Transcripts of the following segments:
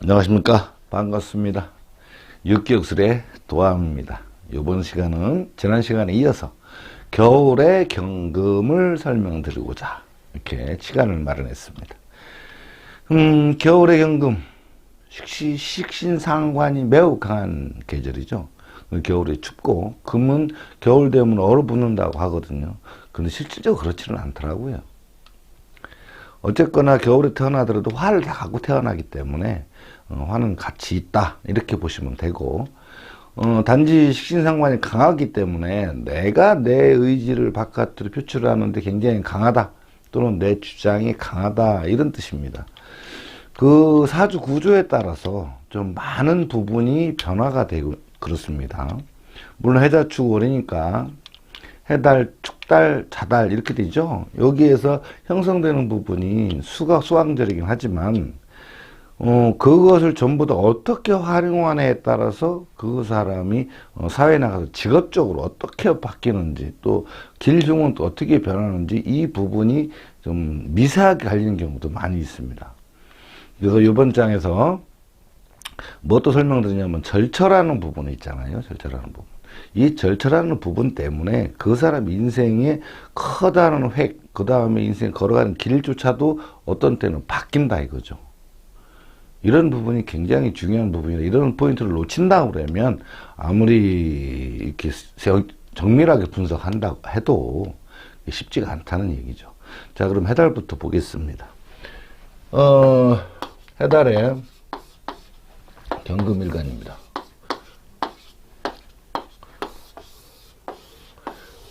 안녕하십니까. 반갑습니다. 육기육술의 도함입니다. 이번 시간은 지난 시간에 이어서 겨울의 경금을 설명드리고자 이렇게 시간을 마련했습니다. 겨울의 경금, 식신상관이 매우 강한 계절이죠. 겨울이 춥고 금은 겨울 되면 얼어붙는다고 하거든요. 근데 실질적으로 그렇지는 않더라고요. 어쨌거나 겨울에 태어나더라도 화를 다 갖고 태어나기 때문에 화는 같이 있다 이렇게 보시면 되고, 단지 식신상관이 강하기 때문에 내가 내 의지를 바깥으로 표출하는데 굉장히 강하다 또는 내 주장이 강하다 이런 뜻입니다. 그 사주 구조에 따라서 좀 많은 부분이 변화가 되고 그렇습니다. 물론 해자축 월이니까 해달, 축달, 자달 이렇게 되죠. 여기에서 형성되는 부분이 수왕절이긴 하지만 그것을 전부 다 어떻게 활용하느냐에 따라서 그 사람이 사회에 나가서 직업적으로 어떻게 바뀌는지, 또 길흉은 또 어떻게 변하는지 이 부분이 좀 미세하게 갈리는 경우도 많이 있습니다. 그래서 이번 장에서 뭐 또 설명드리냐면 절처라는 부분이 있잖아요. 절처라는 부분. 이 절처라는 부분 때문에 그 사람 인생의 커다란 획, 그 다음에 인생 걸어가는 길조차도 어떤 때는 바뀐다 이거죠. 이런 부분이 굉장히 중요한 부분이라, 이런 포인트를 놓친다고 그러면 아무리 이렇게 정밀하게 분석한다고 해도 쉽지가 않다는 얘기죠. 자, 그럼 해달부터 보겠습니다. 해달의 경금일간입니다.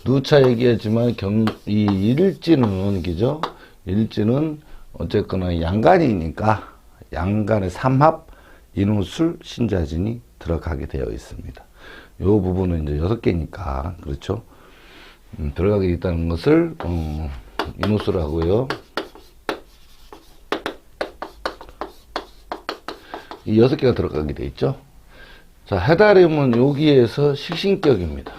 누차 얘기했지만 이 일지는 그죠? 일지는 어쨌거나 양간이니까 양간의 삼합, 인후술, 신자진이 들어가게 되어 있습니다. 이 부분은 이제 6개니까 그렇죠? 들어가게 있다는 것을 인후술하고요. 이 6개가 들어가게 돼 있죠. 자, 해달임은 여기에서 식신격입니다.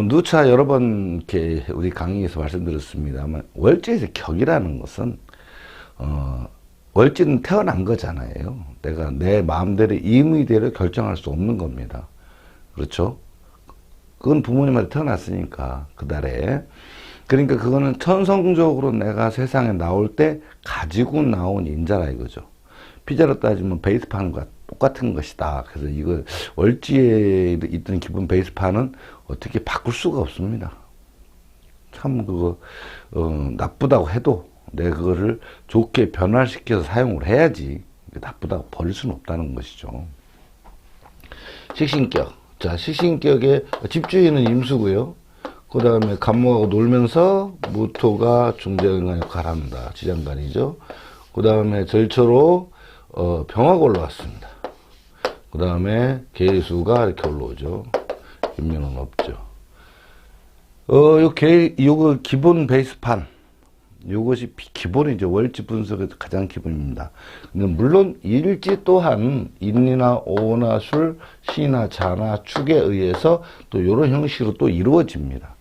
누차 여러 번 이렇게 우리 강의에서 말씀드렸습니다만, 월지에서 격이라는 것은 월지는 태어난 거잖아요. 내가 내 마음대로 임의대로 결정할 수 없는 겁니다. 그렇죠? 그건 부모님한테 태어났으니까 그 달에. 그러니까 그거는 천성적으로 내가 세상에 나올 때 가지고 나온 인자라 이거죠. 피자로 따지면 베이스판과 똑같은 것이다. 그래서 이거 월지에 있던 기본 베이스판은 어떻게 바꿀 수가 없습니다. 참 그거 나쁘다고 해도 내가 그거를 좋게 변화시켜서 사용을 해야지, 나쁘다고 버릴 수는 없다는 것이죠. 식신격. 자, 식신격의 집주인은 임수고요. 그 다음에 간목하고 놀면서 무토가 중재인간 역할을 합니다. 지장간이죠. 그 다음에 절처로 병화가 올라왔습니다. 그 다음에 계수가 이렇게 올라오죠. 인면은 없죠. 요거 기본 베이스판. 요것이 기본이죠. 월지 분석에서 가장 기본입니다. 물론 일지 또한 인이나 오나 술, 시나 자나 축에 의해서 또 요런 형식으로 또 이루어집니다.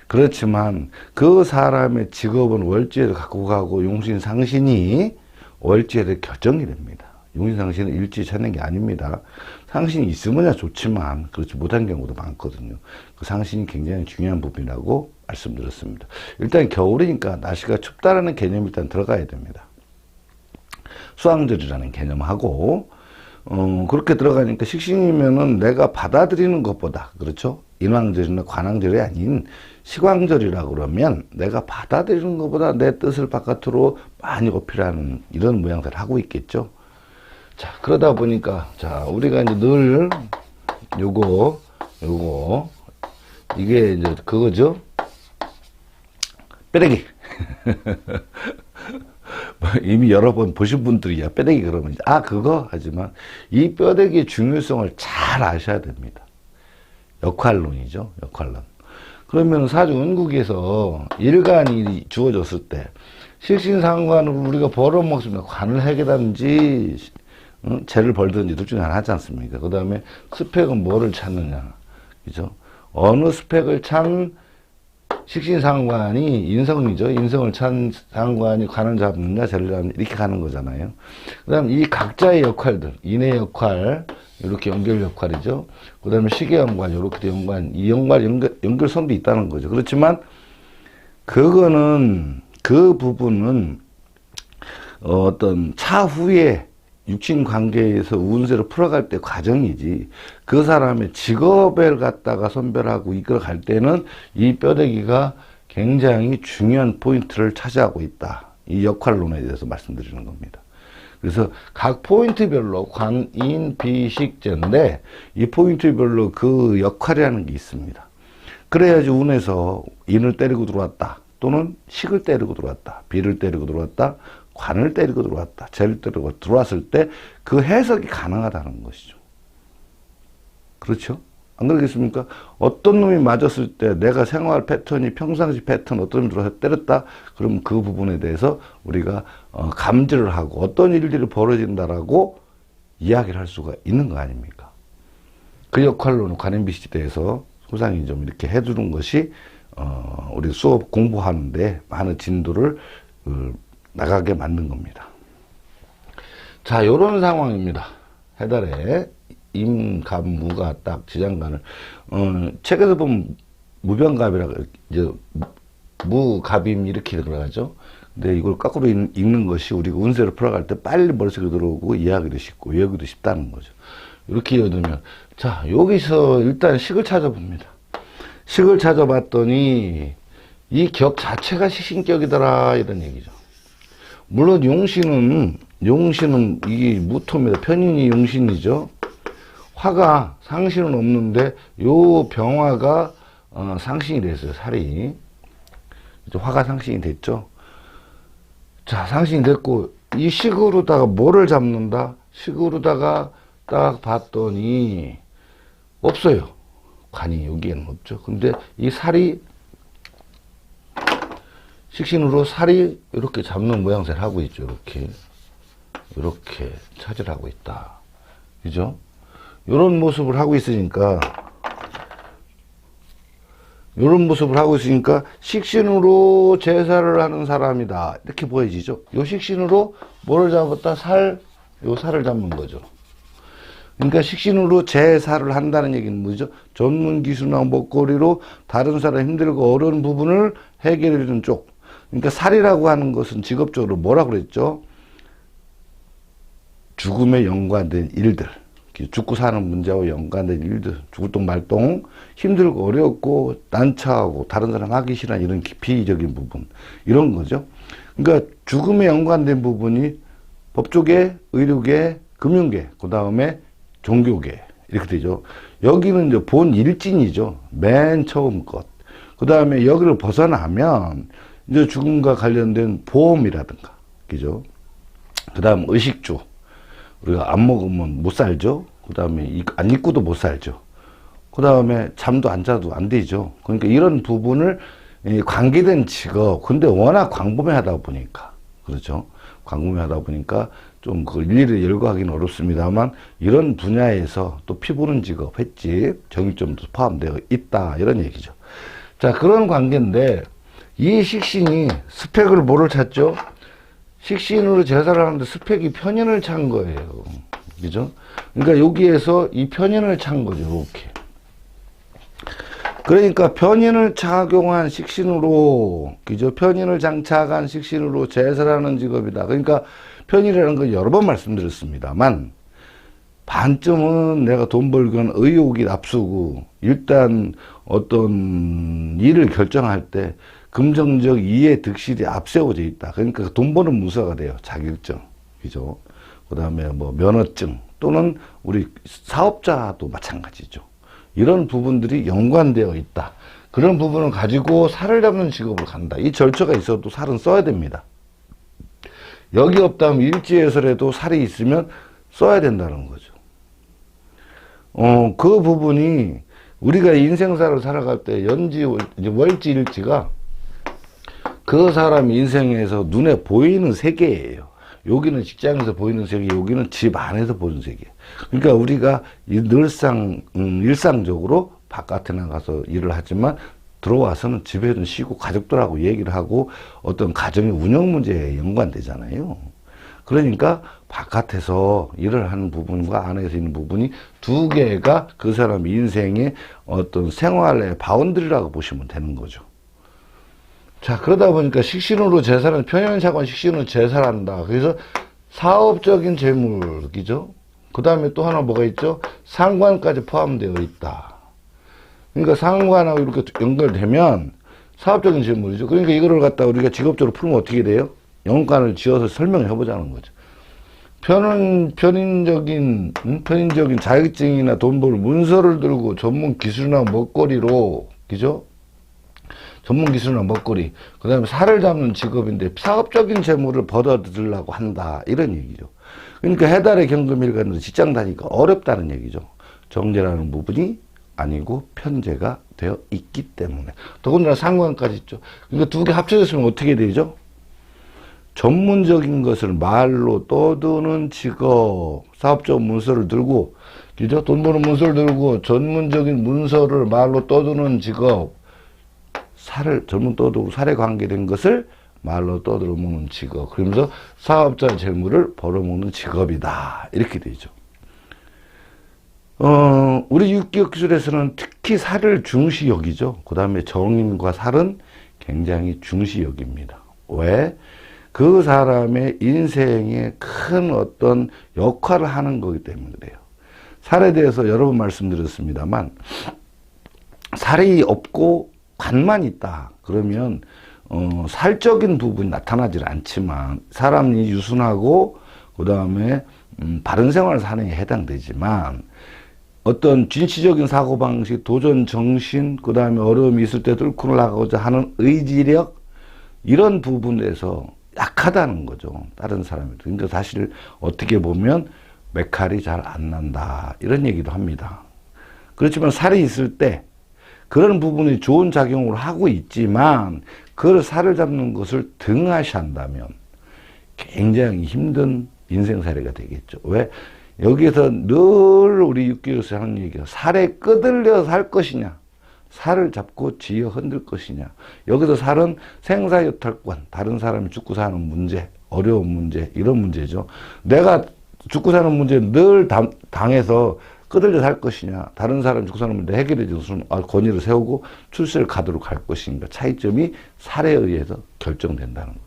그렇지만 그 사람의 직업은 월지에도 갖고 가고 용신상신이 월지에도 결정이 됩니다. 용신상신은 일지 찾는 게 아닙니다. 상신이 있으면야 좋지만 그렇지 못한 경우도 많거든요. 그 상신이 굉장히 중요한 부분이라고 말씀드렸습니다. 일단 겨울이니까 날씨가 춥다라는 개념이 일단 들어가야 됩니다. 수왕절이라는 개념하고 그렇게 들어가니까 식신이면은 내가 받아들이는 것보다, 그렇죠? 인왕절이나 관왕절이 아닌 식왕절이라고 그러면 내가 받아들이는 것보다 내 뜻을 바깥으로 많이 어필하는 이런 모양새를 하고 있겠죠. 자, 그러다 보니까, 자, 우리가 이제 늘 요거 이게 이제 그거죠. 뼈대기. 이미 여러 번 보신 분들이야 뼈대기 그러면 그거 하지만 이 뼈대기의 중요성을 잘 아셔야 됩니다. 역할론이죠. 역할론. 그러면 사주 운국에서 일간이 주어졌을 때 식신상관으로 우리가 벌어먹습니다. 관을 해결하든지 죄를 벌든지 둘 중에 하나 하지 않습니까? 그 다음에 스펙은 뭐를 찾느냐, 그죠? 어느 스펙을 찬 식신상관이 인성이죠. 인성을 찬 상관이 관을 잡느냐, 재를 잡느냐, 이렇게 가는 거잖아요. 그 다음 이 각자의 역할들, 인의 역할, 이렇게 연결 역할이죠. 그 다음에 시계 연관, 이렇게 연관, 이 연결선도 있다는 거죠. 그렇지만, 그 부분은, 어떤 차후에 육친 관계에서 운세를 풀어갈 때 과정이지, 그 사람의 직업을 갖다가 선별하고 이끌어갈 때는 이 뼈대기가 굉장히 중요한 포인트를 차지하고 있다. 이 역할론에 대해서 말씀드리는 겁니다. 그래서 각 포인트별로 관인, 비식재인데 이 포인트별로 그 역할이라는 게 있습니다. 그래야지 운에서 인을 때리고 들어왔다. 또는 식을 때리고 들어왔다. 비를 때리고 들어왔다. 관을 때리고 들어왔다. 재를 때리고 들어왔을 때 그 해석이 가능하다는 것이죠. 그렇죠? 안 그러겠습니까? 어떤 놈이 맞았을 때 내가 생활 패턴이 평상시 패턴 어떤 놈이 들어와서 때렸다? 그럼 그 부분에 대해서 우리가 감지를 하고 어떤 일들이 벌어진다라고 이야기를 할 수가 있는 거 아닙니까? 그 역할로는 관인비식에 대해서 소상히 좀 이렇게 해주는 것이 우리 수업 공부하는데 많은 진도를 나가게 만든 겁니다. 자, 요런 상황입니다. 해달에 임갑무가 딱 지장간을 책에서 보면 무병갑이라고 이제 무갑임 이렇게 들어가죠. 근데 이걸 거꾸로 읽는 것이 우리가 운세를 풀어갈 때 빨리 머릿속에 들어오고 이해하기도 쉽고 외우기도 쉽다는 거죠. 이렇게 읽으면 자, 여기서 일단 식을 찾아봅니다. 식을 찾아봤더니 이 격 자체가 식신격이더라 이런 얘기죠. 물론 용신은 이게 무토입니다. 편인이 용신이죠. 화가 상신은 없는데 요 병화가 상신이 됐어요. 살이 이제 화가 상신이 됐죠. 자, 상신이 됐고 이 식으로다가 뭐를 잡는다? 식으로다가 딱 봤더니 없어요. 관이 여기에는 없죠. 근데 이 살이 식신으로 살이 이렇게 잡는 모양새를 하고 있죠. 이렇게 차지를 하고 있다. 그죠? 이런 모습을 하고 있으니까 식신으로 제사를 하는 사람이다. 이렇게 보여지죠. 요 식신으로 뭐를 잡았다? 요 살을 잡는 거죠. 그러니까 식신으로 제사를 한다는 얘기는 뭐죠? 전문 기술이나 먹거리로 다른 사람 힘들고 어려운 부분을 해결해 주는 쪽. 그러니까 살이라고 하는 것은 직업적으로 뭐라고 그랬죠? 죽음에 연관된 일들. 죽고 사는 문제와 연관된 일들. 죽을동 말동, 힘들고 어렵고 난처하고 다른 사람 하기 싫은 이런 비이적인 부분. 이런 거죠. 그러니까 죽음에 연관된 부분이 법조계, 의료계, 금융계, 그 다음에 종교계. 이렇게 되죠. 여기는 이제 본 일진이죠. 맨 처음 것. 그 다음에 여기를 벗어나면 이제 죽음과 관련된 보험이라든가, 그죠? 그 다음 의식주. 우리가 안 먹으면 못 살죠? 그 다음에 안 입고도 못 살죠? 그 다음에 잠도 안 자도 안 되죠? 그러니까 이런 부분을 관계된 직업, 근데 워낙 광범위하다 보니까, 그렇죠? 광범위하다 보니까 좀 그걸 일일이 열거하기는 어렵습니다만, 이런 분야에서 또 피보는 직업, 횟집, 정육점도 포함되어 있다. 이런 얘기죠. 자, 그런 관계인데, 이 식신이 스펙을 뭐를 찾죠? 식신으로 제사를 하는데 스펙이 편인을 찬 거예요. 그죠? 그러니까 여기에서 이 편인을 찬 거죠. 이렇게. 그러니까 편인을 착용한 식신으로, 그죠? 편인을 장착한 식신으로 제사를 하는 직업이다. 그러니까 편인이라는 건 여러 번 말씀드렸습니다만, 반쯤은 내가 돈 벌기 위한 의욕이 앞서고, 일단 어떤 일을 결정할 때 금전적 이해 득실이 앞세워져 있다. 그러니까 돈 버는 문서가 돼요. 자격증. 그죠? 그 다음에 뭐 면허증 또는 우리 사업자도 마찬가지죠. 이런 부분들이 연관되어 있다. 그런 부분을 가지고 살을 잡는 직업을 간다. 이 절차가 있어도 살은 써야 됩니다. 여기 없다면 일지에서라도 살이 있으면 써야 된다는 거죠. 그 부분이 우리가 인생사를 살아갈 때 연지, 월지, 일지가 그 사람 인생에서 눈에 보이는 세계예요. 여기는 직장에서 보이는 세계, 여기는 집 안에서 보이는 세계. 그러니까 우리가 일상적으로 바깥에 나가서 일을 하지만 들어와서는 집에 좀 쉬고 가족들하고 얘기를 하고 어떤 가정의 운영 문제에 연관되잖아요. 그러니까 바깥에서 일을 하는 부분과 안에서 있는 부분이 두 개가 그 사람 인생의 어떤 생활의 바운드리라고 보시면 되는 거죠. 자, 그러다 보니까 식신으로 제사는 편현상관 식신으로 제사를 한다. 그래서 사업적인 재물, 그죠? 그 다음에 또 하나 뭐가 있죠? 상관까지 포함되어 있다. 그러니까 상관하고 이렇게 연결되면 사업적인 재물이죠. 그러니까 이거를 갖다 우리가 직업적으로 풀면 어떻게 돼요? 연관을 지어서 설명을 해보자는 거죠. 편인적인 자격증이나 돈 벌 문서를 들고 전문 기술이나 먹거리로, 그죠? 전문 기술이나 먹거리, 그 다음에 살을 잡는 직업인데 사업적인 재물을 벌어들이려고 한다. 이런 얘기죠. 그러니까 해달의 경금일간으로 직장 다니기가 어렵다는 얘기죠. 정제라는 부분이 아니고 편제가 되어 있기 때문에. 더군다나 상관까지 있죠. 그러니까 두 개 합쳐졌으면 어떻게 되죠? 전문적인 것을 말로 떠드는 직업, 사업적 문서를 들고, 그죠? 돈 버는 문서를 들고 전문적인 문서를 말로 떠드는 직업, 살을 전문 떠들고 살에 관계된 것을 말로 떠들어먹는 직업. 그러면서 사업자 재물을 벌어먹는 직업이다. 이렇게 되죠. 우리 육기역 기술에서는 특히 살을 중시 여기죠. 그 다음에 정인과 살은 굉장히 중시 여깁니다. 왜? 그 사람의 인생에 큰 어떤 역할을 하는 거기 때문에 그래요. 살에 대해서 여러 번 말씀드렸습니다만, 살이 없고 관만 있다. 그러면 살적인 부분이 나타나질 않지만 사람이 유순하고 그 다음에 바른 생활을 사는 게 해당되지만 어떤 진취적인 사고방식, 도전 정신, 그 다음에 어려움이 있을 때 뚫고 나가고자 하는 의지력, 이런 부분에서 약하다는 거죠. 다른 사람이. 그러니까 사실 어떻게 보면 메칼이 잘 안 난다. 이런 얘기도 합니다. 그렇지만 살이 있을 때 그런 부분이 좋은 작용을 하고 있지만 그걸 살을 잡는 것을 등하시한다면 굉장히 힘든 인생살이가 되겠죠. 왜? 여기에서 늘 우리 육교에서 하는 얘기가 살에 끄들려서 살 것이냐, 살을 잡고 지어 흔들 것이냐. 여기서 살은 생사여탈권, 다른 사람이 죽고 사는 문제, 어려운 문제, 이런 문제죠. 내가 죽고 사는 문제 늘 당해서 끄들려 살 것이냐, 다른 사람 죽고 사는 문제 해결해 주는 권위를 세우고 출세를 가도록 할 것인가. 차이점이 살에 의해서 결정된다는 거죠.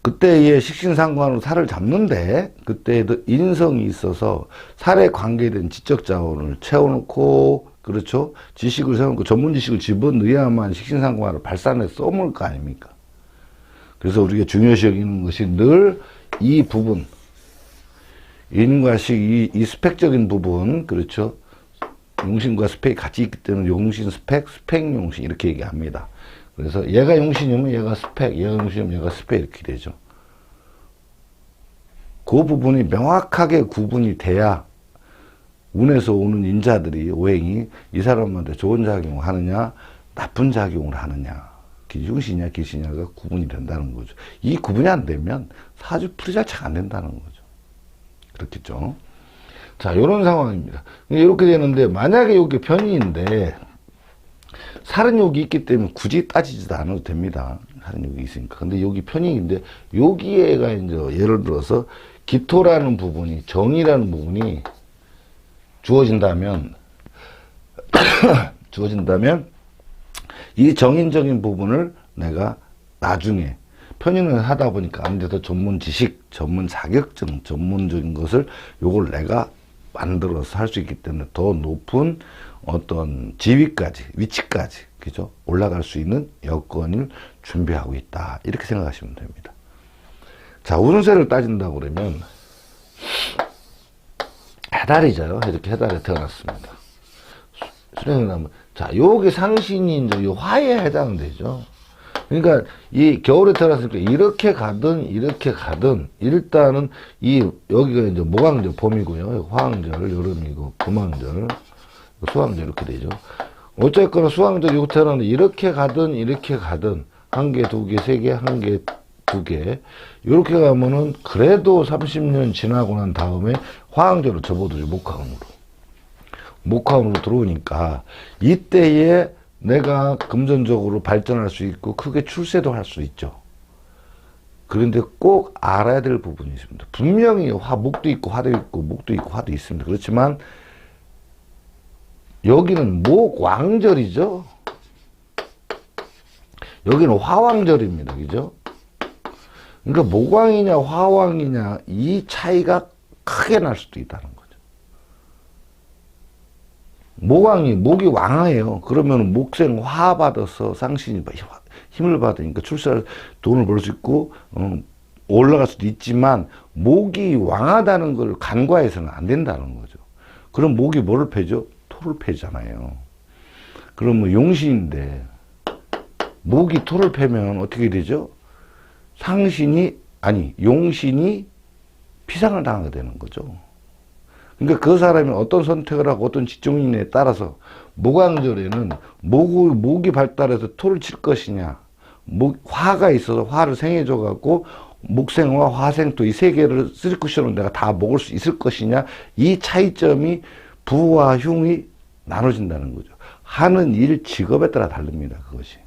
그때의 식신상관으로 살을 잡는데 그때에도 인성이 있어서 살에 관계된 지적 자원을 채워놓고, 그렇죠? 지식을 세워놓고 전문 지식을 집어넣어야만 식신상관을 발산해서 써먹을 거 아닙니까? 그래서 우리가 중요시 여기는 것이 늘 이 부분, 인과식, 이 스펙적인 부분, 그렇죠? 용신과 스펙이 같이 있기 때문에 용신 스펙, 스펙 용신 이렇게 얘기합니다. 그래서 얘가 용신이면 얘가 스펙, 얘가 용신이면 얘가 스펙 이렇게 되죠. 그 부분이 명확하게 구분이 돼야 운에서 오는 인자들이, 오행이 이 사람한테 좋은 작용을 하느냐, 나쁜 작용을 하느냐, 용신이냐 기신이냐가 구분이 된다는 거죠. 이 구분이 안 되면 사주 풀이 자체가 안 된다는 거죠. 그렇겠죠. 자, 요런 상황입니다. 이렇게 되는데, 만약에 여기 편인인데, 살은 여기 있기 때문에 굳이 따지지도 않아도 됩니다. 살은 여기 있으니까. 근데 여기 편인인데, 여기에가 이제 예를 들어서 기토라는 부분이, 정이라는 부분이 주어진다면, 이 정인적인 부분을 내가 나중에 편인을 하다 보니까 아무래도 전문 지식, 전문 자격증, 전문적인 것을 요걸 내가 만들어서 할 수 있기 때문에 더 높은 어떤 지위까지, 위치까지, 그죠? 올라갈 수 있는 여건을 준비하고 있다. 이렇게 생각하시면 됩니다. 자, 운세를 따진다고 그러면 해달이죠. 이렇게 해달에 태어났습니다. 수령나무. 자, 요게 상신이 이제 요 화에 해당되죠. 그러니까 이 겨울에 태어났으니까 이렇게 가든 일단은 여기가 이제 모강절 봄이고요. 화왕절 여름이고 금왕절 수왕절 이렇게 되죠. 어쨌거나 수왕절 요거 태어났는데 이렇게 가든 한 개, 두 개, 세 개, 한 개, 두 개 이렇게 가면은 그래도 30년 지나고 난 다음에 화왕절로 접어들죠. 목화금으로. 목화운으로 들어오니까 이때에 내가 금전적으로 발전할 수 있고 크게 출세도 할 수 있죠. 그런데 꼭 알아야 될 부분이 있습니다. 분명히 목도 있고 화도 있고 목도 있고 화도 있습니다. 그렇지만 여기는 목왕절이죠. 여기는 화왕절입니다. 그죠? 그러니까 목왕이냐 화왕이냐 이 차이가 크게 날 수도 있다는 거죠. 목이 왕이에요. 그러면 목생 화 받아서 쌍신이 힘을 받으니까 출세할 돈을 벌 수 있고 올라갈 수도 있지만 목이 왕하다는 걸 간과해서는 안 된다는 거죠. 그럼 목이 뭐를 패죠? 토를 패잖아요. 그럼 뭐 용신인데 목이 토를 패면 어떻게 되죠? 용신이 피상을 당하게 되는 거죠. 그러니까 그 사람이 어떤 선택을 하고 어떤 직종인에 따라서 목왕절에는 목이 발달해서 토를 칠 것이냐, 화가 있어서 화를 생해줘 갖고 목생과 화생토 이 세 개를 쓸 쿠션으로 내가 다 먹을 수 있을 것이냐, 이 차이점이 부와 흉이 나눠진다는 거죠. 하는 일 직업에 따라 다릅니다. 그것이.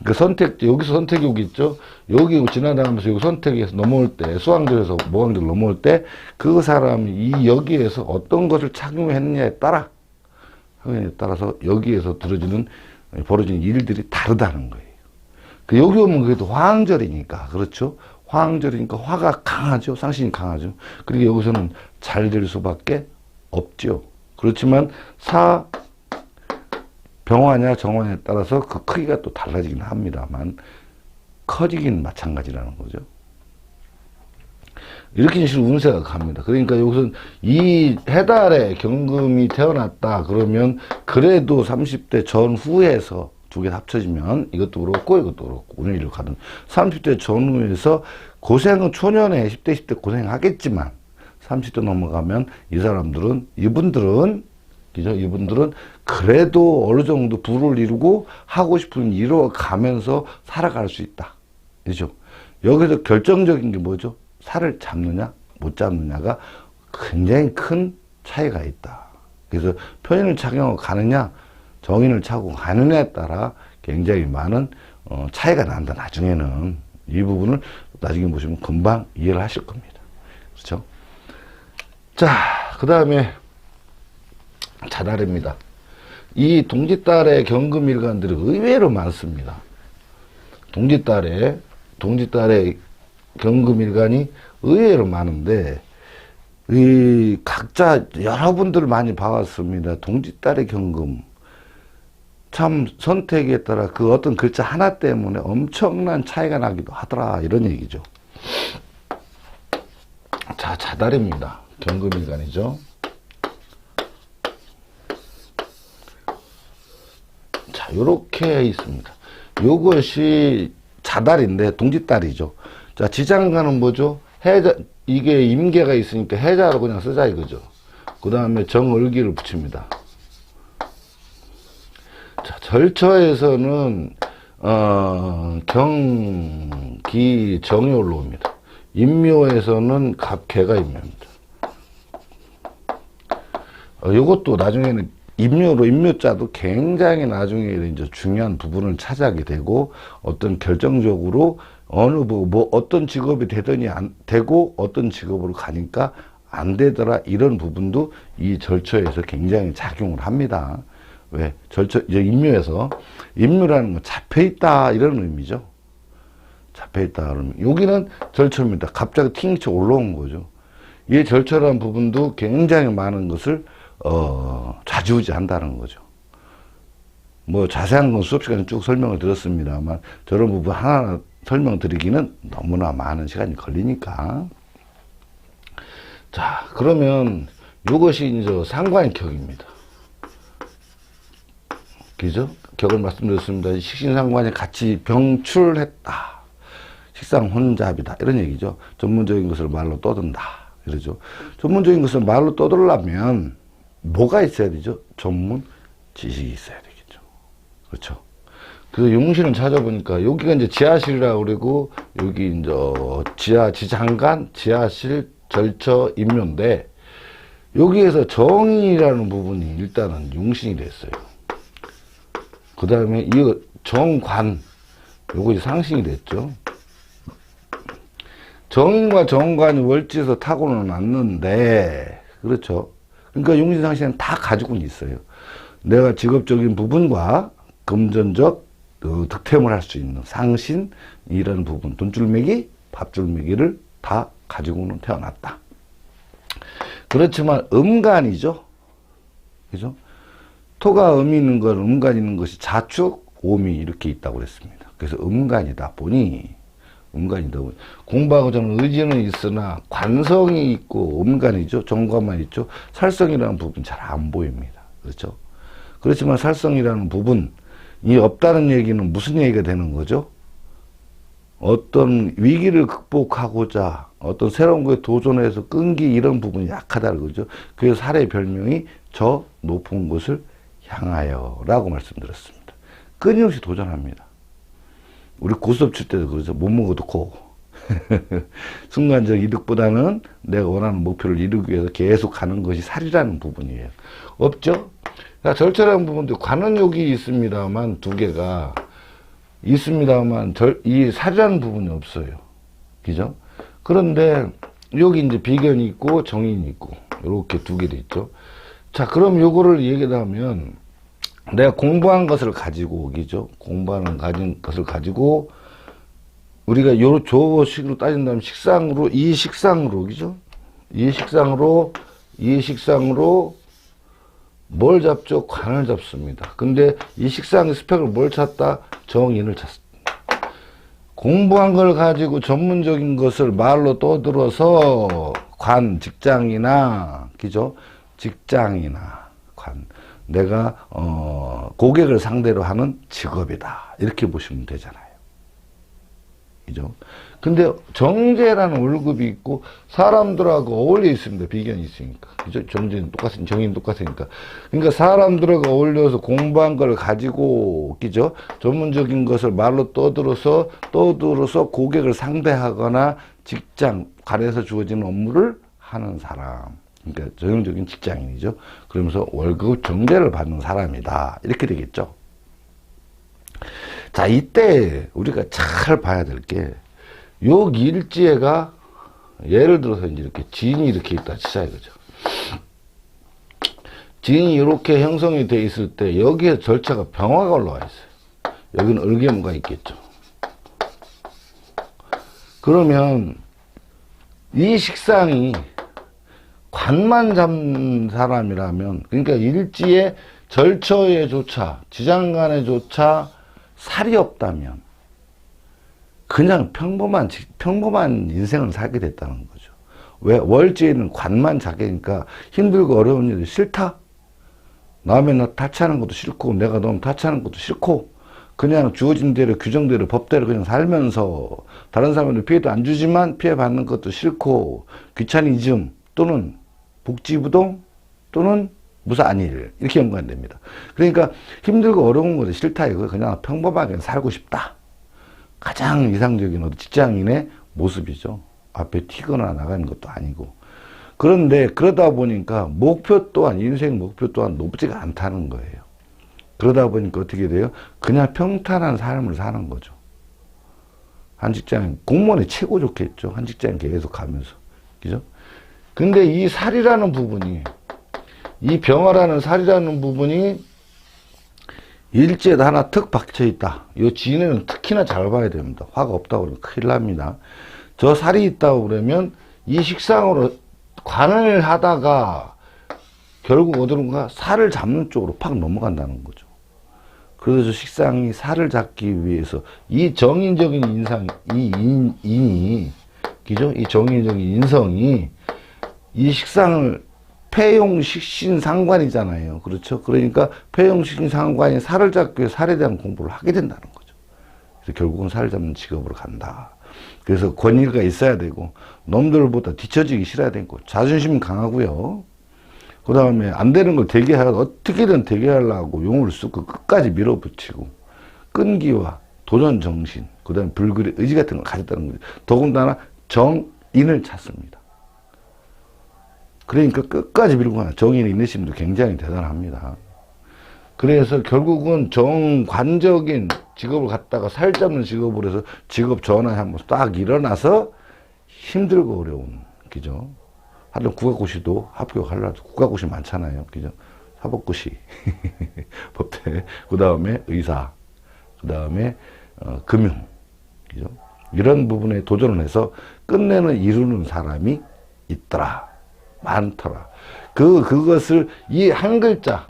그러니까 여기서 선택이 오겠죠. 여기 지나다니면서 여기 선택에서 넘어올 때, 수왕절에서 목왕절 넘어올 때, 그 사람이 여기에서 어떤 것을 착용했느냐에 따라서 여기에서 벌어지는 일들이 다르다는 거예요. 여기 오면 그래도 화왕절이니까, 그렇죠? 화왕절이니까 화가 강하죠. 상신이 강하죠. 그리고 여기서는 잘 될 수밖에 없죠. 그렇지만 병화냐 정화냐에 따라서 그 크기가 또 달라지긴 합니다만 커지긴 마찬가지라는 거죠. 이렇게 식으로 운세가 갑니다. 그러니까 여기서 이 해달에 경금이 태어났다 그러면 그래도 30대 전후에서 두 개 합쳐지면 이것도 그렇고 이것도 그렇고 운일로 가든 30대 전후에서 고생은 초년에 10대 10대 고생하겠지만 30대 넘어가면 이분들은 그래도 어느 정도 부를 이루고 하고 싶은 일 이루어가면서 살아갈 수 있다. 그죠? 여기서 결정적인 게 뭐죠? 살을 잡느냐, 못 잡느냐가 굉장히 큰 차이가 있다. 그래서 편인을 착용하고 가느냐, 정인을 차고 가느냐에 따라 굉장히 많은 차이가 난다. 나중에는 이 부분을 나중에 보시면 금방 이해를 하실 겁니다. 그렇죠? 자, 그 다음에 자달입니다. 이 동짓달의 경금일간들이 의외로 많습니다. 동짓달의 경금일간이 의외로 많은데, 각자 여러분들 많이 봐왔습니다. 동짓달의 경금. 참 선택에 따라 그 어떤 글자 하나 때문에 엄청난 차이가 나기도 하더라. 이런 얘기죠. 자, 자달입니다. 경금일간이죠. 자, 요렇게 있습니다. 요것이 자달인데 동짓달이죠. 자, 지장간은 뭐죠? 이게 임계가 있으니까 해자로 그냥 쓰자 이거죠. 그 다음에 정을기를 붙입니다. 자, 절처에서는 경기 정이 올라옵니다. 임묘에서는 갑개가 임묘입니다. 요것도 나중에는 임묘자도 굉장히 나중에 이제 중요한 부분을 차지하게 되고, 어떤 결정적으로 어떤 직업이 되더니 안 되고, 어떤 직업으로 가니까 안 되더라. 이런 부분도 이 절처에서 굉장히 작용을 합니다. 왜? 이제 임묘라는 건 잡혀있다. 이런 의미죠. 잡혀있다. 그러면 여기는 절처입니다. 갑자기 튕기쳐 올라온 거죠. 이 절처라는 부분도 굉장히 많은 것을 좌지우지한다는 거죠. 뭐 자세한 건 수업 시간에 쭉 설명을 드렸습니다만 저런 부분 하나 설명드리기는 너무나 많은 시간이 걸리니까. 자, 그러면 이것이 이제 상관의 격입니다. 그죠? 격을 말씀드렸습니다. 식신상관이 같이 병출했다. 식상혼잡이다. 이런 얘기죠. 전문적인 것을 말로 떠든다. 이러죠. 전문적인 것을 말로 떠들려면 뭐가 있어야 되죠? 전문 지식이 있어야 되겠죠. 그렇죠. 그래서 용신을 찾아보니까 여기가 이제 지하실이라고 그러고, 여기 이제 지하지장간, 지하실, 절처, 임묘인데, 여기에서 정인이라는 부분이 일단은 용신이 됐어요. 그 다음에 이거 정관, 요거 이제 상신이 됐죠. 정인과 정관이 월지에서 타고는 왔는데, 그렇죠. 그러니까 용신상신은 다 가지고는 있어요. 내가 직업적인 부분과 금전적 득템을 할 수 있는 상신이라는 부분, 돈줄매기, 밥줄매기를 다 가지고는 태어났다. 그렇지만 음간이죠. 그죠? 토가 음이 있는 건 음간이 있는 것이 자축, 오미 이렇게 있다고 그랬습니다. 그래서 음간이다 보니 공부하고 저는 의지는 있으나 관성이 있고 음간이죠. 정관만 있죠. 살성이라는 부분이 잘 안 보입니다. 그렇죠? 그렇지만 살성이라는 부분이 없다는 얘기는 무슨 얘기가 되는 거죠? 어떤 위기를 극복하고자 어떤 새로운 거에 도전해서 끈기 이런 부분이 약하다는 거죠. 그래서 살의 별명이 저 높은 곳을 향하여 라고 말씀드렸습니다. 끊임없이 도전합니다. 우리 고수업 칠 때도 그러죠. 못 먹어도 고. 순간적 이득보다는 내가 원하는 목표를 이루기 위해서 계속 가는 것이 살이라는 부분이에요. 없죠? 절철한 부분도 관원욕이 있습니다만 두 개가 있습니다만 이 살이라는 부분이 없어요. 그죠? 그런데 여기 이제 비견이 있고 정인이 있고 이렇게 두 개 돼 있죠. 자, 그럼 요거를 얘기하면 내가 공부한 것을 가지고, 그죠? 가진 것을 가지고, 우리가 저 식으로 따진다면 이 식상으로, 그죠? 이 식상으로 뭘 잡죠? 관을 잡습니다. 근데 이 식상의 스펙을 뭘 찾다? 정인을 찾습니다. 공부한 걸 가지고 전문적인 것을 말로 떠들어서 직장이나, 그죠? 직장이나 관. 내가 고객을 상대로 하는 직업이다 이렇게 보시면 되잖아요. 그죠? 근데 정제라는 월급이 있고 사람들하고 어울려 있습니다. 비견이 있으니까. 그죠? 정제는 정의는 똑같으니까. 그러니까 사람들하고 어울려서 공부한 걸 가지고, 그죠? 전문적인 것을 말로 떠들어서 고객을 상대하거나 관에서 주어지는 업무를 하는 사람. 그러니까 전형적인 직장인이죠. 그러면서 월급 정제를 받는 사람이다. 이렇게 되겠죠. 자, 이때 우리가 잘 봐야 될 게, 요 일지에가 예를 들어서 이제 이렇게 진이 이렇게 있다 치자 이거죠. 진이 이렇게 형성이 돼 있을 때 여기에 절차가 병화가 올라와 있어요. 여기는 을개무가 있겠죠. 그러면 이 식상이 관만 잡는 사람이라면, 그러니까 일지에 절처에조차 지장간에조차 살이 없다면 그냥 평범한 인생을 살게 됐다는 거죠. 왜? 월지에는 관만 잡으니까 힘들고 어려운 일이 싫다? 남의 타치하는 것도 싫고 내가 너무 타치하는 것도 싫고 그냥 주어진 대로 규정대로 법대로 그냥 살면서 다른 사람한테 피해도 안 주지만 피해받는 것도 싫고 귀차니즘 또는 복지부동 또는 무사안일 이렇게 연관됩니다. 그러니까 힘들고 어려운 것도 싫다 이거 그냥 평범하게 살고 싶다. 가장 이상적인 어떤 직장인의 모습이죠. 앞에 튀거나 나가는 것도 아니고. 그런데 그러다 보니까 인생 목표 또한 높지가 않다는 거예요. 그러다 보니까 어떻게 돼요? 그냥 평탄한 삶을 사는 거죠. 한 직장, 공무원이 최고 좋겠죠. 한 직장 계속 가면서. 그죠? 근데 이 살이라는 부분이, 이 병화라는 살이라는 부분이 일지에도 하나 턱 박혀 있다. 이 지인에는 특히나 잘 봐야 됩니다. 화가 없다고 그러면 큰일 납니다. 저 살이 있다고 그러면 이 식상으로 관을 하다가 결국 어디론가 살을 잡는 쪽으로 팍 넘어간다는 거죠. 그래서 식상이 살을 잡기 위해서 이 정인적인 인상, 인이, 그죠? 이 정인적인 인성이 이 식상을 폐용식신상관이잖아요. 그렇죠? 그러니까 폐용식신상관이 살을 잡기 위해 살에 대한 공부를 하게 된다는 거죠. 그래서 결국은 살을 잡는 직업으로 간다. 그래서 권위가 있어야 되고 놈들보다 뒤처지기 싫어야 되고 자존심이 강하고요. 그 다음에 안 되는 걸 어떻게든 되게 하려고 용을 쓰고 끝까지 밀어붙이고 끈기와 도전 정신, 그 다음에 불굴의 의지 같은 걸 가졌다는 거죠. 더군다나 정인을 찾습니다. 그러니까 끝까지 밀고 가는 정인의 인내심도 굉장히 대단합니다. 그래서 결국은 정관적인 직업을 갖다가 살잡는 직업으로 해서 직업 전환이 한번 딱 일어나서 힘들고 어려운, 그죠? 하여튼 국가고시도 합격하려고 국가고시 많잖아요. 그죠? 사법고시, 법대, 그 다음에 의사, 그 다음에 금융, 그죠? 이런 부분에 도전을 해서 끝내는 이루는 사람이 있더라. 많더라. 그것을 이 한 글자,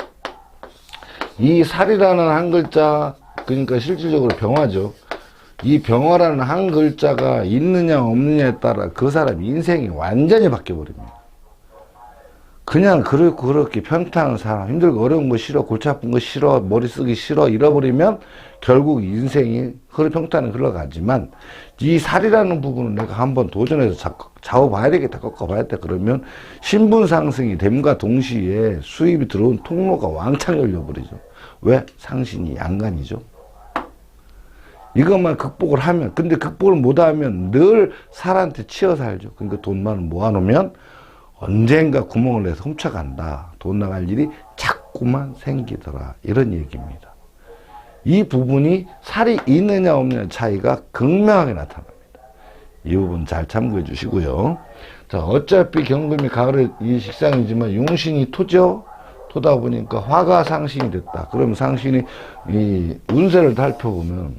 이 살이라는 한 글자, 그러니까 실질적으로 병화죠. 이 병화라는 한 글자가 있느냐 없느냐에 따라 그 사람 인생이 완전히 바뀌어버립니다. 그냥 그렇게 편타는 사람, 힘들고 어려운 거 싫어, 골치 아픈 거 싫어, 머리 쓰기 싫어, 잃어버리면 결국 인생이 평탄히 흘러가지만 이 살이라는 부분은 내가 한번 도전해서 잡아봐야 되겠다, 꺾어봐야 돼. 그러면 신분 상승이 됨과 동시에 수입이 들어온 통로가 왕창 열려버리죠. 왜? 상신이 양간이죠. 이것만 극복을 하면, 근데 극복을 못하면 늘 살한테 치여 살죠. 그러니까 돈만 모아놓으면 언젠가 구멍을 내서 훔쳐간다. 돈 나갈 일이 자꾸만 생기더라. 이런 얘기입니다. 이 부분이 살이 있느냐 없느냐 차이가 극명하게 나타납니다. 이 부분 잘 참고해 주시고요. 자, 어차피 경금이 가을에 이 식상이지만 용신이 토죠. 토다 보니까 화가 상신이 됐다. 그러면 상신이 이 운세를 살펴보면,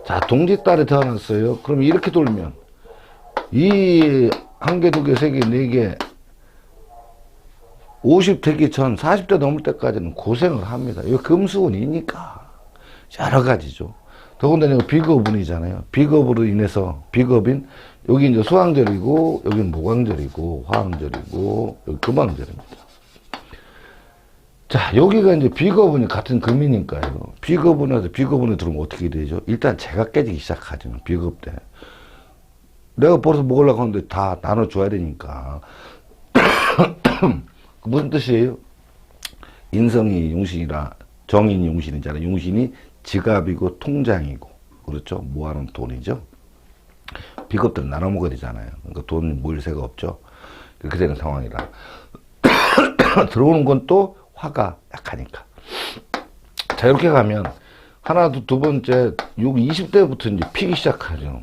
자, 동짓달에 태어났어요. 그럼 이렇게 돌면 이 한 개, 두 개, 세 개, 네 개, 50 되기 전 40대 넘을 때까지는 고생을 합니다. 이거 금수운이니까 여러 가지죠. 더군다나 이거 비겁운이잖아요. 비겁으로 인해서 비겁인, 여기 이제 수황절이고 여기는 목황절이고 화황절이고 여기 금황절입니다. 자, 여기가 이제 비겁운이 같은 금이니까요. 비겁운에서 비겁운에 들어오면 어떻게 되죠? 일단 제가 깨지기 시작하죠. 비겁 때. 내가 벌써 먹으려고 하는데 다 나눠줘야 되니까. 무슨 뜻이에요? 인성이 용신이라, 정인이 용신이잖아요. 용신이 지갑이고 통장이고, 그렇죠? 모아놓은 돈이죠. 비겁들은 나눠 먹어야 되잖아요. 그러니까 돈 모일 새가 없죠. 그렇게 되는 상황이라. 들어오는 건 또 화가 약하니까. 자, 이렇게 가면 하나, 두 번째, 20대부터 이제 피기 시작하죠.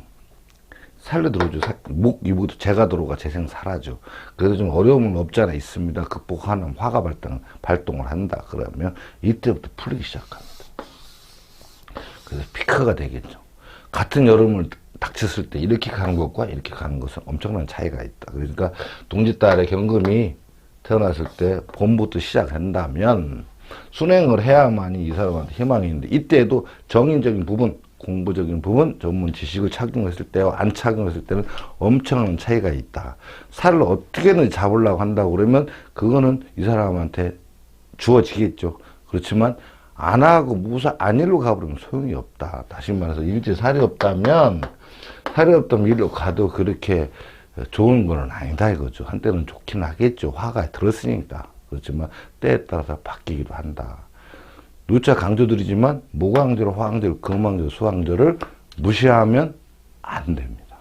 살로 들어오죠. 목, 이목도 재가 들어오가 재생 사라져. 그래도 좀 어려움은 없지 않아 있습니다. 극복하는 화가 발동을 한다. 그러면 이때부터 풀리기 시작합니다. 그래서 피크가 되겠죠. 같은 여름을 닥쳤을 때 이렇게 가는 것과 이렇게 가는 것은 엄청난 차이가 있다. 그러니까 동짓달에 경금이 태어났을 때 봄부터 시작한다면 순행을 해야만이 이 사람한테 희망이 있는데, 이때에도 정인적인 부분, 공부적인 부분, 전문 지식을 착용했을 때와 안 착용했을 때는 엄청난 차이가 있다. 살을 어떻게든 잡으려고 한다고 그러면 그거는 이 사람한테 주어지겠죠. 그렇지만 안 하고 안 일로 가버리면 소용이 없다. 다시 말해서 일제 살이 없다면 일로 가도 그렇게 좋은 건 아니다 이거죠. 한때는 좋긴 하겠죠. 화가 들었으니까. 그렇지만 때에 따라서 바뀌기도 한다. 누차 강조드리지만 목왕절, 화왕절, 금왕절, 수왕절을 무시하면 안 됩니다.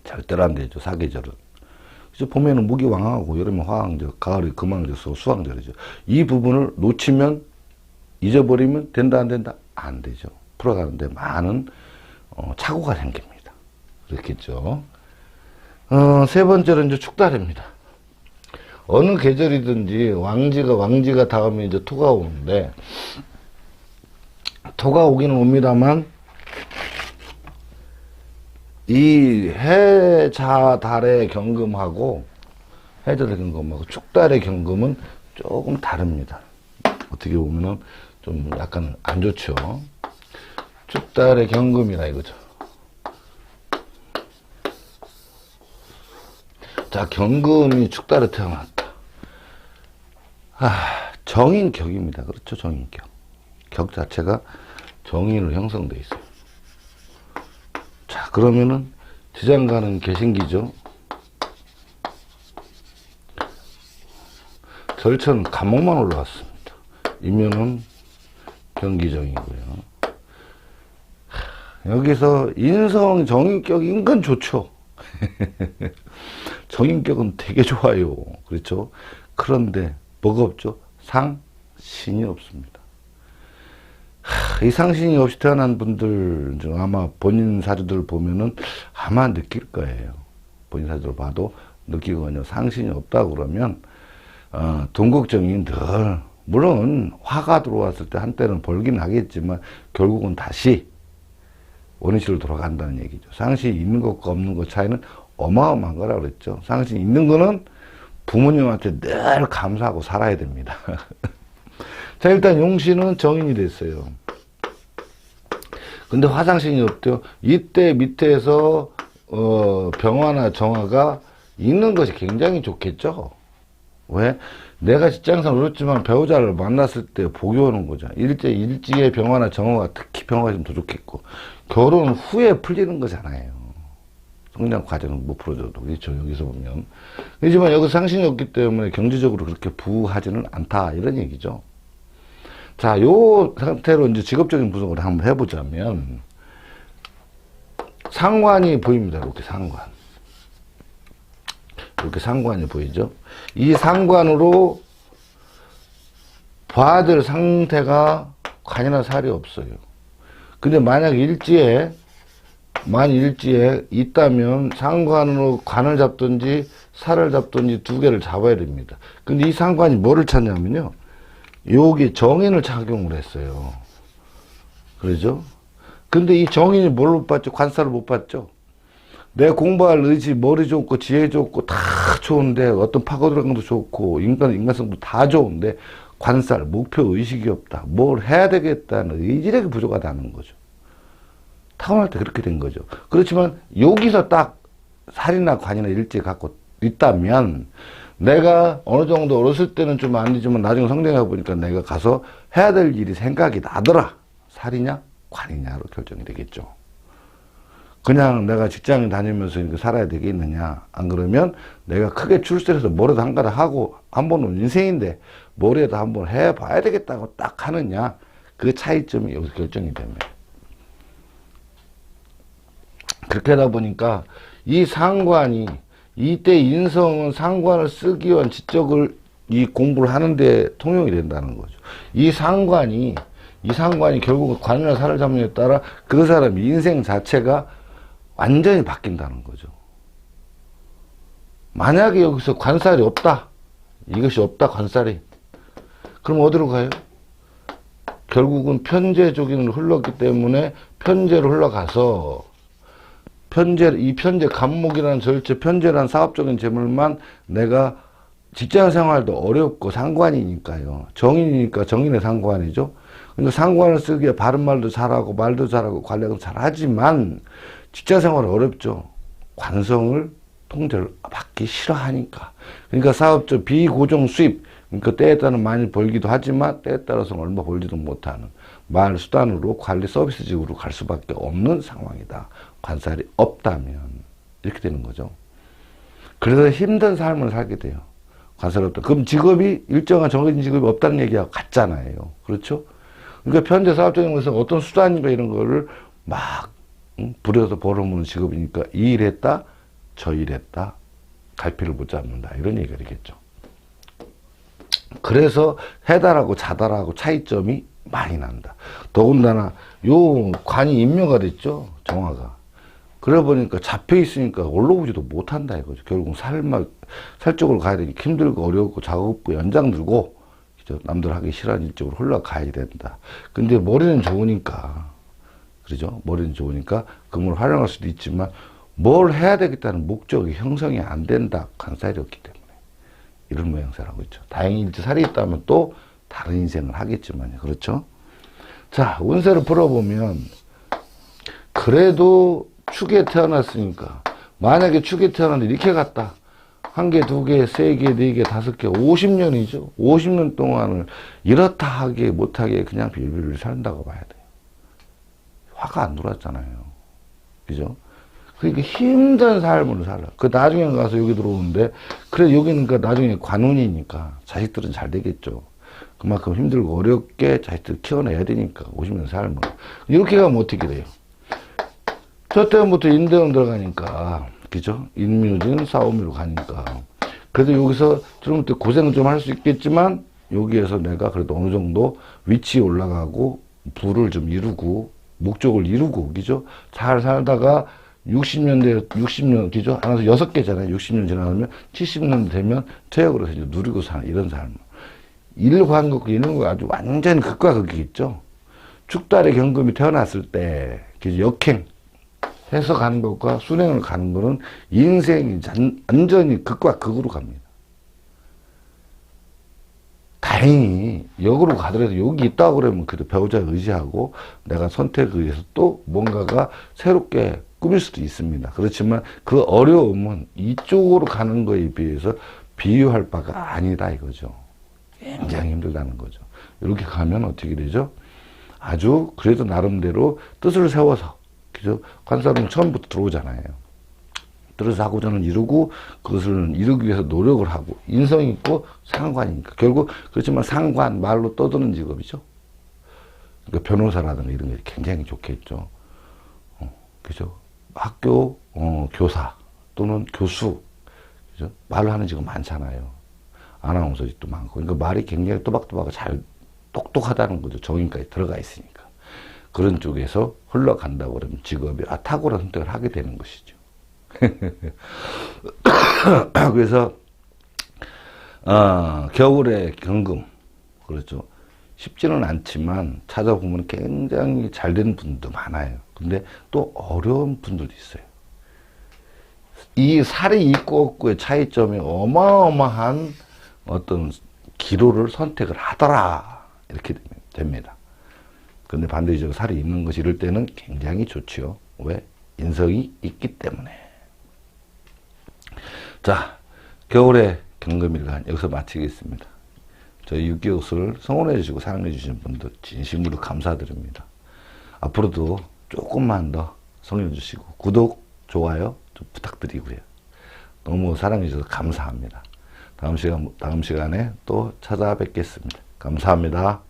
절대로 안 되죠. 사계절은. 그래서 봄에는 목이 왕하고 여름에 화왕절, 가을에 금왕절, 수왕절이죠. 이 부분을 놓치면, 잊어버리면 된다 안 된다? 안 되죠. 풀어가는데 많은 착오가 생깁니다. 그렇겠죠. 세 번째는 이제 축달입니다. 어느 계절이든지 왕지가 다음에 이제 토가 오는데, 토가 오기는 옵니다만, 이 해자 달의 경금하고 축달의 경금은 조금 다릅니다. 어떻게 보면은 좀 약간 안 좋죠. 축달의 경금이라 이거죠. 자, 경금이 축달에 태어났다. 정인격입니다. 그렇죠, 정인격. 격 자체가 정인으로 형성되어 있어요. 자, 그러면은 지장가는 개신기죠. 절천 간목만 올라왔습니다. 이면은 경기정이고요. 여기서 인성 정인격 인근 좋죠. 정인격은 되게 좋아요. 그렇죠? 그런데 뭐가 없죠? 상신이 없습니다. 이 상신이 없이 태어난 분들 중 아마 본인 사주들 보면은 아마 느낄 거예요. 본인 사주를 봐도 느끼거든요. 상신이 없다 그러면 동국정이 늘 물론 화가 들어왔을 때 한때는 벌긴 하겠지만 결국은 다시 원위치로 돌아간다는 얘기죠. 상신이 있는 것과 없는 것 차이는 어마어마한 거라 그랬죠. 상신이 있는 거는 부모님한테 늘 감사하고 살아야 됩니다. 자, 일단 용신은 정인이 됐어요. 근데 화상신이 없대요. 이때 밑에서 병화나 정화가 있는 것이 굉장히 좋겠죠. 왜? 내가 직장상 어렵지만 배우자를 만났을 때 복이 오는 거죠. 일지의 병화나 정화가 특히 병화가 좀 더 좋겠고, 결혼 후에 풀리는 거잖아요. 성장 과정은 못 풀어줘도. 그렇죠. 여기서 보면. 그렇지만 여기서 상신이 없기 때문에 경제적으로 그렇게 부하지는 않다. 이런 얘기죠. 자, 요 상태로 이제 직업적인 분석을 한번 해보자면, 상관이 보입니다. 이렇게 상관. 이렇게 상관이 보이죠? 이 상관으로 봐야 될 상태가 관이나 살이 없어요. 근데 만약 일지에 있다면 상관으로 관을 잡든지 살을 잡든지 두 개를 잡아야 됩니다. 근데 이 상관이 뭐를 찾냐면요. 여기 정인을 착용을 했어요. 그러죠? 근데 이 정인이 뭘 못 봤죠? 관살을 못 봤죠? 내 공부할 의지, 머리 좋고, 지혜 좋고, 다 좋은데, 어떤 파고들어간도 좋고, 인간성도 다 좋은데, 관살, 목표 의식이 없다. 뭘 해야 되겠다는 의지력이 부족하다는 거죠. 타고날 때 그렇게 된 거죠. 그렇지만, 여기서 딱 살이나 관이나 일지 갖고 있다면, 내가 어느 정도 어렸을 때는 좀 아니지만, 나중에 성장해 보니까 내가 가서 해야 될 일이 생각이 나더라. 살이냐, 관이냐로 결정이 되겠죠. 그냥 내가 직장에 다니면서 이렇게 살아야 되겠느냐. 안 그러면 내가 크게 출세해서 뭐라도 한 가지 하고 한 번은 인생인데 뭐라도 한번 해봐야 되겠다고 딱 하느냐. 그 차이점이 여기서 결정이 됩니다. 그렇게 하다 보니까 이 상관이 이때 인성은 상관을 쓰기 위한 지적을 이 공부를 하는데 통용이 된다는 거죠. 이 상관이 결국 관이나 살을 잡는 데 따라 그 사람 인생 자체가 완전히 바뀐다는 거죠. 만약에 여기서 관살이 없다. 이것이 없다, 관살이. 그럼 어디로 가요? 결국은 편재 쪽으로 흘렀기 때문에 편재로 흘러가서 이 편재 간목이라는 절제, 편재라는 사업적인 재물만 내가 직장 생활도 어렵고 상관이니까요. 정인이니까 정인의 상관이죠. 그러니까 상관을 쓰기에 바른 말도 잘하고 말도 잘하고 관리도 잘하지만 직장 생활은 어렵죠. 관성을 통제를 받기 싫어하니까. 그러니까 사업적 비고정 수입, 그러니까 때에 따라 많이 벌기도 하지만 때에 따라서는 얼마 벌지도 못하는 말 수단으로 관리 서비스직으로 갈 수밖에 없는 상황이다. 관살이 없다면 이렇게 되는 거죠. 그래서 힘든 삶을 살게 돼요. 관살이 없다. 그럼 직업이 일정한 정해진 직업이 없다는 얘기가 같잖아요. 그렇죠? 그러니까 현재 사업적인 것은 어떤 수단인가 이런 거를 막 부려서 벌어먹는 직업이니까 이 일했다 저 일했다 갈피를 못 잡는다 이런 얘기가 되겠죠. 그래서 해달하고 자달하고 차이점이 많이 난다. 더군다나 요 관이 임묘가 됐죠. 정화가. 그래 보니까 잡혀 있으니까 올라오지도 못한다 이거죠. 결국은 살 쪽으로 가야 되니까 힘들고 어렵고 작업고 연장 들고 남들 하기 싫어하는 일쪽으로 흘러가야 된다. 근데 머리는 좋으니까 그러죠. 머리는 좋으니까 그걸 활용할 수도 있지만 뭘 해야 되겠다는 목적이 형성이 안 된다. 관살이 없기 때문에. 이런 모양새를 하고 있죠. 다행히 일지 살이 있다면 또 다른 인생을 하겠지만요. 그렇죠? 자, 운세를 풀어보면 그래도 축에 태어났으니까 만약에 축에 태어났는데 이렇게 갔다. 한 개, 두 개, 세 개, 네 개, 다섯 개, 50년이죠. 50년 동안을 이렇다 하게 못하게 그냥 빌빌 산다고 봐야 돼요. 화가 안 돌았잖아요. 그죠? 그러니까 힘든 삶을 살아. 그 나중에 가서 여기 들어오는데, 그래, 여기는 그 나중에 관운이니까 자식들은 잘 되겠죠. 그만큼 힘들고 어렵게 자식들 키워내야 되니까, 50년 삶을. 이렇게 가면 어떻게 돼요? 저 때부터 인대원 들어가니까, 그죠? 인묘진 싸움으로 가니까. 그래도 여기서 좀 고생은 좀 할 수 있겠지만, 여기에서 내가 그래도 어느 정도 위치에 올라가고, 부를 좀 이루고, 목적을 이루고, 그죠? 잘 살다가 60년, 그죠? 하나서 6개잖아요. 60년 지나면 70년 되면 퇴역으로 이제 누리고 사는 이런 삶. 일관극, 이런 거 아주 완전 극과 극이 있죠. 축달의 경금이 태어났을 때, 그죠? 역행 해서 가는 것과 순행을 가는 거는 인생이 완전히 극과 극으로 갑니다. 다행히 역으로 가더라도 여기 있다고 그러면 그래도 배우자 의지하고 내가 선택에 의해서 또 뭔가가 새롭게 꾸밀 수도 있습니다. 그렇지만 그 어려움은 이쪽으로 가는 거에 비해서 비유할 바가 아니다 이거죠. 굉장히 힘들다는 거죠. 이렇게 가면 어떻게 되죠? 아주 그래도 나름대로 뜻을 세워서, 그죠? 관사는 처음부터 들어오잖아요. 뜻을 하고자는 이루고 그것을 이루기 위해서 노력을 하고 인성이 있고 상관이니까 결국 그렇지만 상관 말로 떠드는 직업이죠. 그러니까 변호사라든가 이런 게 굉장히 좋겠죠. 그죠? 학교 교사 또는 교수, 그죠? 말을 하는 직업 많잖아요. 아나운서직도 많고. 그러니까 말이 굉장히 또박또박 잘 똑똑하다는 거죠. 정인까지 들어가 있으니까. 그런 쪽에서 흘러간다고 그러면 직업이 탁월한 선택을 하게 되는 것이죠. 그래서 겨울에 경금, 그렇죠. 쉽지는 않지만 찾아보면 굉장히 잘 된 분도 많아요. 근데 또 어려운 분들도 있어요. 이 살이 있고 없고의 차이점이 어마어마한 어떤 기로를 선택을 하더라 이렇게 됩니다. 근데 반대적으로 살이 있는 것이 이럴 때는 굉장히 좋지요. 왜? 인성이 있기 때문에. 자, 겨울의 경금일간 여기서 마치겠습니다. 저희 유기옷을 성원해 주시고 사랑해 주시는 분들 진심으로 감사드립니다. 앞으로도 조금만 더 성원해 주시고 구독, 좋아요 좀 부탁드리고요. 너무 사랑해 주셔서 감사합니다. 다음 시간에 또 찾아뵙겠습니다. 감사합니다.